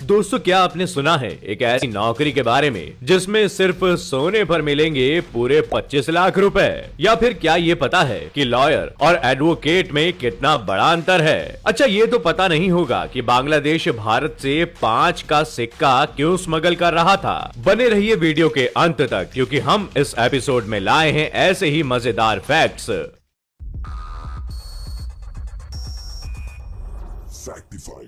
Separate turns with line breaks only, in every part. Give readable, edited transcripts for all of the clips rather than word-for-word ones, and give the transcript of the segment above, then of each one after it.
दोस्तों, क्या आपने सुना है एक ऐसी नौकरी के बारे में जिसमें सिर्फ सोने पर मिलेंगे पूरे 25 लाख रुपए? या फिर क्या ये पता है कि लॉयर और एडवोकेट में कितना बड़ा अंतर है? अच्छा, ये तो पता नहीं होगा कि बांग्लादेश भारत से 5 का सिक्का क्यों स्मगल कर रहा था। बने रहिए वीडियो के अंत तक, क्योंकि हम इस एपिसोड में लाए हैं ऐसे ही मजेदार facts.
Factify.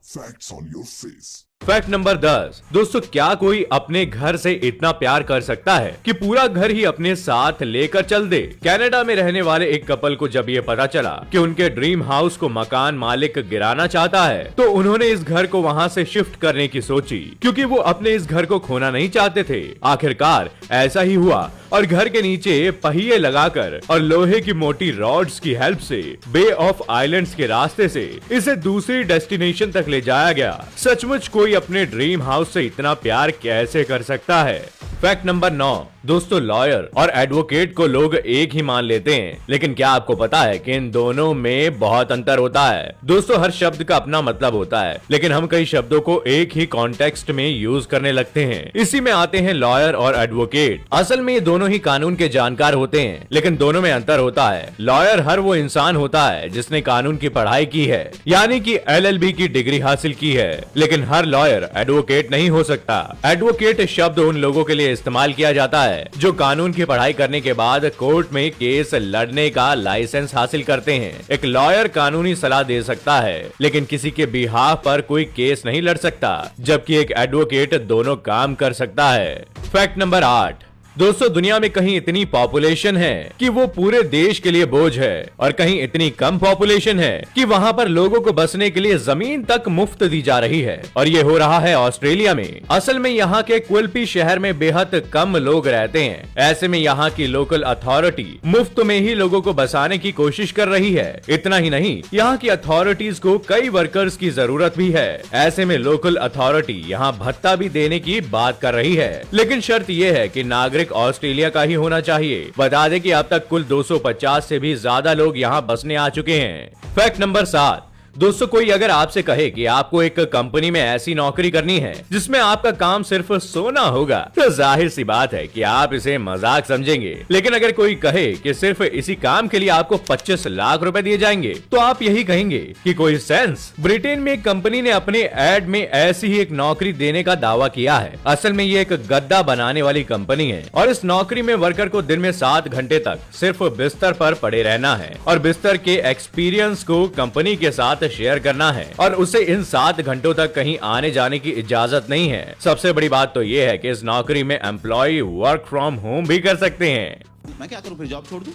Facts on your face.
Fact number 10। दोस्तों, क्या कोई अपने घर से इतना प्यार कर सकता है कि पूरा घर ही अपने साथ लेकर चल दे? कनाडा में रहने वाले एक कपल को जब ये पता चला कि उनके ड्रीम हाउस को मकान मालिक गिराना चाहता है, तो उन्होंने इस घर को वहां से शिफ्ट करने की सोची, क्योंकि वो अपने इस घर को खोना नहीं चाहते थे। आखिरकार ऐसा ही हुआ और घर के नीचे पहिए लगाकर और लोहे की मोटी रॉड्स की हेल्प से बे ऑफ आइलैंड्स के रास्ते से इसे दूसरी डेस्टिनेशन तक ले जाया गया। सचमुच कोई अपने ड्रीम हाउस से इतना प्यार कैसे कर सकता है? Fact number 9। दोस्तों, लॉयर और एडवोकेट को लोग एक ही मान लेते हैं, लेकिन क्या आपको पता है कि इन दोनों में बहुत अंतर होता है? दोस्तों, हर शब्द का अपना मतलब होता है, लेकिन हम कई शब्दों को एक ही कॉन्टेक्स्ट में यूज करने लगते हैं। इसी में आते हैं लॉयर और एडवोकेट। असल में ये दोनों ही कानून के जानकार होते हैं, लेकिन दोनों में अंतर होता है। लॉयर हर वो इंसान होता है जिसने कानून की पढ़ाई की है, यानी कि LLB की डिग्री हासिल की है, लेकिन हर लॉयर एडवोकेट नहीं हो सकता। एडवोकेट शब्द उन लोगों के लिए इस्तेमाल किया जाता है जो कानून की पढ़ाई करने के बाद कोर्ट में केस लड़ने का लाइसेंस हासिल करते हैं। एक लॉयर कानूनी सलाह दे सकता है, लेकिन किसी के बिहाफ पर कोई केस नहीं लड़ सकता, जबकि एक एडवोकेट दोनों काम कर सकता है। Fact number 8। दोस्तों, दुनिया में कहीं इतनी पॉपुलेशन है कि वो पूरे देश के लिए बोझ है, और कहीं इतनी कम पॉपुलेशन है कि वहाँ पर लोगों को बसने के लिए जमीन तक मुफ्त दी जा रही है, और ये हो रहा है ऑस्ट्रेलिया में। असल में यहाँ के क्विल्पी शहर में बेहद कम लोग रहते हैं। ऐसे में यहाँ की लोकल अथॉरिटी मुफ्त में ही लोगों को बसाने की कोशिश कर रही है। इतना ही नहीं, यहाँ की अथॉरिटीज को कई वर्कर्स की जरूरत भी है। ऐसे में लोकल अथॉरिटी यहाँ भत्ता भी देने की बात कर रही है, लेकिन शर्त यह है कि नागरिक ऑस्ट्रेलिया का ही होना चाहिए। बता दें कि अब तक कुल 250 से भी ज्यादा लोग यहाँ बसने आ चुके हैं। Fact number 7। दोस्तों, कोई अगर आपसे कहे कि आपको एक कंपनी में ऐसी नौकरी करनी है जिसमें आपका काम सिर्फ सोना होगा, तो जाहिर सी बात है कि आप इसे मजाक समझेंगे। लेकिन अगर कोई कहे कि सिर्फ इसी काम के लिए आपको 25 लाख रुपए दिए जाएंगे, तो आप यही कहेंगे कि कोई सेंस। ब्रिटेन में एक कंपनी ने अपने एड में ऐसी ही एक नौकरी देने का दावा किया है। असल में ये एक गद्दा बनाने वाली कंपनी है, और इस नौकरी में वर्कर को दिन में 7 घंटे तक सिर्फ बिस्तर पर पड़े रहना है, और बिस्तर के एक्सपीरियंस को कंपनी के साथ शेयर करना है, और उसे इन 7 घंटों तक कहीं आने जाने की इजाजत नहीं है। सबसे बड़ी बात तो ये है कि इस नौकरी में एम्प्लॉय वर्क फ्रॉम होम भी कर सकते हैं।
मैं क्या करूं, फिर जॉब छोड़ दूं?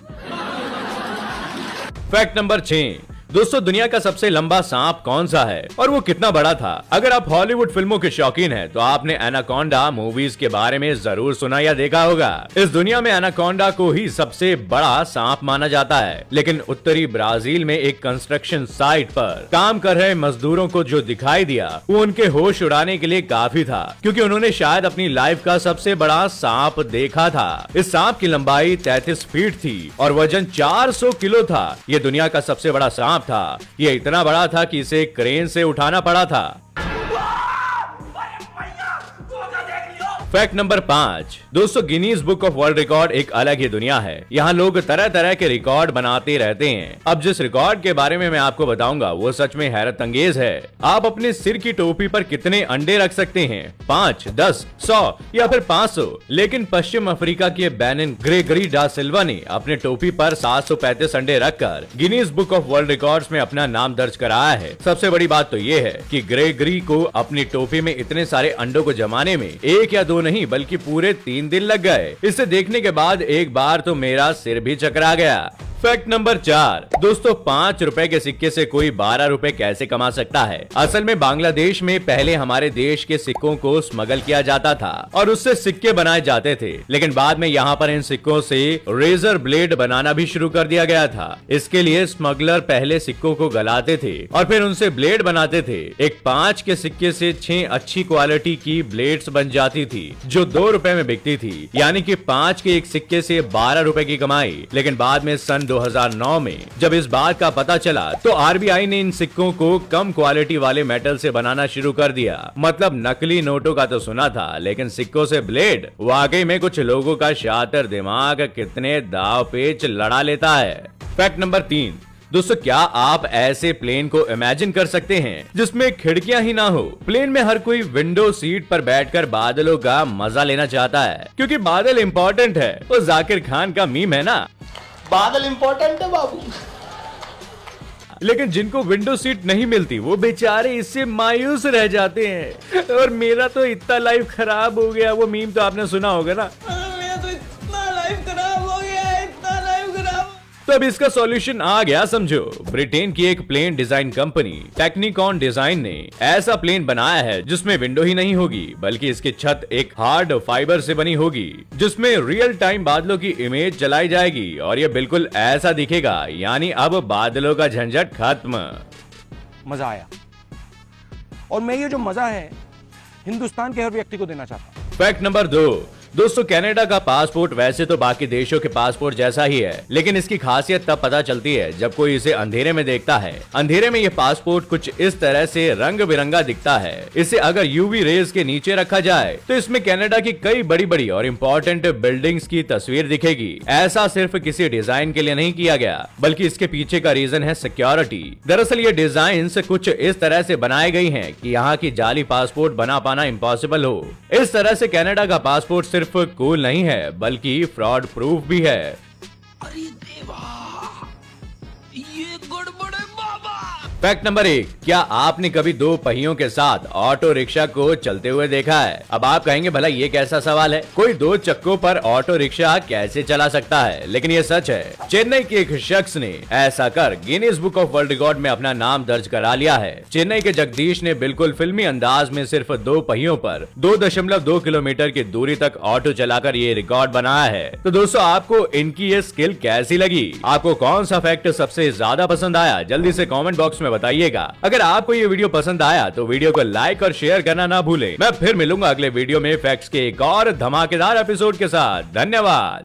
Fact number 6। दोस्तों, दुनिया का सबसे लंबा सांप कौन सा है और वो कितना बड़ा था? अगर आप हॉलीवुड फिल्मों के शौकीन हैं, तो आपने एनाकोंडा मूवीज के बारे में जरूर सुना या देखा होगा। इस दुनिया में एनाकोंडा को ही सबसे बड़ा सांप माना जाता है, लेकिन उत्तरी ब्राजील में एक कंस्ट्रक्शन साइट पर काम कर रहे मजदूरों को जो दिखाई दिया, वो उनके होश उड़ाने के लिए काफी था, क्योंकि उन्होंने शायद अपनी लाइफ का सबसे बड़ा सांप देखा था। इस सांप की लंबाई 33 फीट थी और वजन 400 किलो था। ये दुनिया का सबसे बड़ा सांप था। ये इतना बड़ा था कि इसे क्रेन से उठाना पड़ा था। Fact number 5। दोस्तों, Guinness book of world record एक अलग ही दुनिया है। यहाँ लोग तरह तरह के रिकॉर्ड बनाते रहते हैं। अब जिस रिकॉर्ड के बारे में मैं आपको बताऊंगा, वो सच में हैरत अंगेज है। आप अपने सिर की टोपी पर कितने अंडे रख सकते हैं? 5, 10, 100 या फिर 500? लेकिन पश्चिम अफ्रीका के बेनिन ग्रेगरी डा सिल्वा ने अपने टोपी पर 735 अंडे रखकर Guinness book of world records में अपना नाम दर्ज कराया है। सबसे बड़ी बात तो ये है कि ग्रेगरी को अपनी टोपी में इतने सारे अंडों को जमाने में 1 या 2 नहीं, बल्कि पूरे 3 दिन लग गए। इसे देखने के बाद एक बार तो मेरा सिर भी चकरा गया। Fact number 4। दोस्तों, 5 रुपए के सिक्के से कोई 12 रुपए कैसे कमा सकता है? असल में बांग्लादेश में पहले हमारे देश के सिक्कों को स्मगल किया जाता था और उससे सिक्के बनाए जाते थे, लेकिन बाद में यहाँ पर इन सिक्कों से रेजर ब्लेड बनाना भी शुरू कर दिया गया था। इसके लिए स्मगलर पहले सिक्कों को गलाते थे और फिर उनसे ब्लेड बनाते थे। एक 5 के सिक्के से 6 अच्छी क्वालिटी की ब्लेड्स बन जाती थी, जो 2 रुपए में बिकती थी। यानी कि 5 के एक सिक्के से 12 रुपए की कमाई। लेकिन बाद में सन 2009 में जब इस बात का पता चला तो आरबीआई ने इन सिक्कों को कम क्वालिटी वाले मेटल से बनाना शुरू कर दिया। मतलब नकली नोटों का तो सुना था, लेकिन सिक्कों से ब्लेड, वाकई में कुछ लोगों का शातिर दिमाग कितने दाव पेच लड़ा लेता है। फैक्ट नंबर 3, दोस्तों क्या आप ऐसे प्लेन को इमेजिन कर सकते हैं जिसमें खिड़कियां ही ना हो। प्लेन में हर कोई विंडो सीट पर बैठकर बादलों का मजा लेना चाहता है, क्योंकि बादल इंपॉर्टेंट है। वो जाकिर खान का मीम है ना,
बादल इंपॉर्टेंट है बाबू।
लेकिन जिनको विंडो सीट नहीं मिलती वो बेचारे इससे मायूस रह जाते हैं। और मेरा तो इतना लाइफ खराब हो गया, वो मीम तो आपने सुना होगा ना।
मेरा तो इतना लाइफ खराब हो गया है, इतना लाइफ खराब।
तो अब इसका सॉल्यूशन आ गया, समझो। ब्रिटेन की एक प्लेन डिजाइन कंपनी टेक्निकॉन डिजाइन ने ऐसा प्लेन बनाया है जिसमें विंडो ही नहीं होगी, बल्कि इसकी छत एक हार्ड फाइबर से बनी होगी, जिसमें रियल टाइम बादलों की इमेज चलाई जाएगी और ये बिल्कुल ऐसा दिखेगा। यानी अब बादलों का झंझट खत्म।
मजा आया, और मैं ये जो मजा है हिंदुस्तान के हर व्यक्ति को देना चाहता हूं।
फैक्ट नंबर 2, दोस्तों कनाडा का पासपोर्ट वैसे तो बाकी देशों के पासपोर्ट जैसा ही है, लेकिन इसकी खासियत तब पता चलती है जब कोई इसे अंधेरे में देखता है। अंधेरे में ये पासपोर्ट कुछ इस तरह से रंग बिरंगा दिखता है। इसे अगर यूवी रेज के नीचे रखा जाए तो इसमें कनाडा की कई बड़ी बड़ी और इम्पोर्टेंट बिल्डिंग्स की तस्वीर दिखेगी। ऐसा सिर्फ किसी डिजाइन के लिए नहीं किया गया, बल्कि इसके पीछे का रीजन है सिक्योरिटी। दरअसल ये डिजाइन कुछ इस तरह से बनाए गई है कि यहाँ की जाली पासपोर्ट बना पाना इम्पॉसिबल हो। इस तरह से कनाडा का पासपोर्ट सिर्फ कूल नहीं है, बल्कि फ्रॉड प्रूफ भी है।
अरे देवा, ये गड़बड़ है बाबा।
फैक्ट नंबर 1, क्या आपने कभी 2 पहियों के साथ ऑटो रिक्शा को चलते हुए देखा है? अब आप कहेंगे भला ये कैसा सवाल है, कोई 2 चक्कों पर ऑटो रिक्शा कैसे चला सकता है? लेकिन ये सच है। चेन्नई के एक शख्स ने ऐसा कर Guinness book of world record में अपना नाम दर्ज करा लिया है। चेन्नई के जगदीश ने बिल्कुल फिल्मी अंदाज में सिर्फ 2 पहियों पर 2.2 किलोमीटर की दूरी तक ऑटो चलाकर ये रिकॉर्ड बनाया है। तो दोस्तों आपको इनकी ये स्किल कैसी लगी? आपको कौन सा फैक्ट सबसे ज्यादा पसंद आया? जल्दी से कमेंट बॉक्स में बताइएगा। अगर आपको ये वीडियो पसंद आया तो वीडियो को लाइक और शेयर करना ना भूलें। मैं फिर मिलूंगा अगले वीडियो में फैक्ट्स के एक और धमाकेदार एपिसोड के साथ। धन्यवाद।